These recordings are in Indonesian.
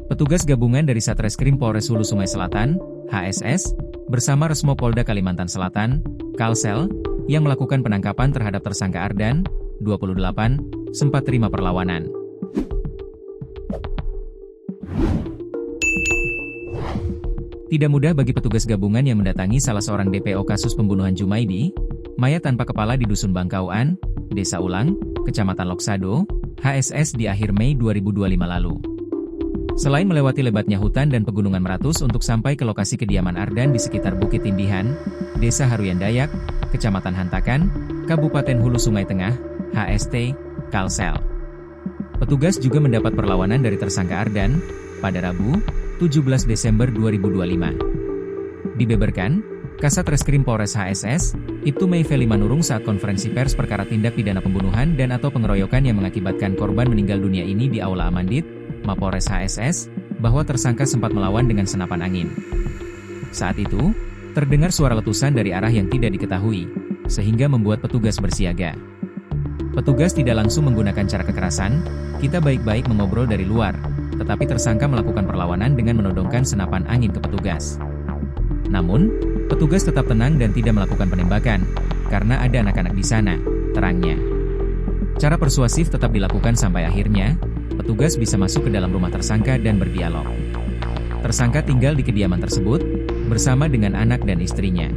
Petugas gabungan dari Satreskrim Polres Hulu Sungai Selatan, HSS, bersama Resmo Polda Kalimantan Selatan, Kalsel, yang melakukan penangkapan terhadap tersangka Ardan, 28, sempat terima perlawanan. Tidak mudah bagi petugas gabungan yang mendatangi salah seorang DPO kasus pembunuhan Jumaidi, mayat tanpa kepala di Dusun Bangkauan, Desa Ulang, Kecamatan Loksado, HSS di akhir Mei 2025 lalu. Selain melewati lebatnya hutan dan pegunungan Meratus untuk sampai ke lokasi kediaman Ardan di sekitar Bukit Tindihan, Desa Haruyan Dayak, Kecamatan Hantakan, Kabupaten Hulu Sungai Tengah, HST, Kalsel. Petugas juga mendapat perlawanan dari tersangka Ardan, pada Rabu, 17 Desember 2025. Dibeberkan, Kasat Reskrim Polres HSS, Ibtu Mei Feli Manurung saat konferensi pers perkara tindak pidana pembunuhan dan atau pengeroyokan yang mengakibatkan korban meninggal dunia ini di Aula Amandit, Mapolres HSS, bahwa tersangka sempat melawan dengan senapan angin. Saat itu, terdengar suara letusan dari arah yang tidak diketahui, sehingga membuat petugas bersiaga. Petugas tidak langsung menggunakan cara kekerasan, kita baik-baik mengobrol dari luar, tetapi tersangka melakukan perlawanan dengan menodongkan senapan angin ke petugas. Namun, petugas tetap tenang dan tidak melakukan penembakan, karena ada anak-anak di sana, terangnya. Cara persuasif tetap dilakukan sampai akhirnya, petugas bisa masuk ke dalam rumah tersangka dan berdialog. Tersangka tinggal di kediaman tersebut, bersama dengan anak dan istrinya.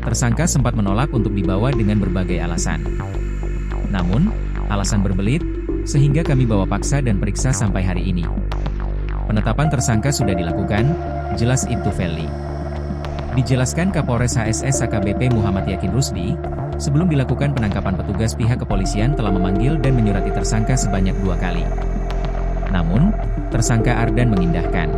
Tersangka sempat menolak untuk dibawa dengan berbagai alasan. Namun, alasan berbelit, sehingga kami bawa paksa dan periksa sampai hari ini. Penetapan tersangka sudah dilakukan, jelas Ibtu Feli. Dijelaskan Kapolres HSS AKBP Muhammad Yakin Rusdi, sebelum dilakukan penangkapan petugas pihak kepolisian telah memanggil dan menyurati tersangka sebanyak 2 kali. Namun, tersangka Ardan mengindahkan.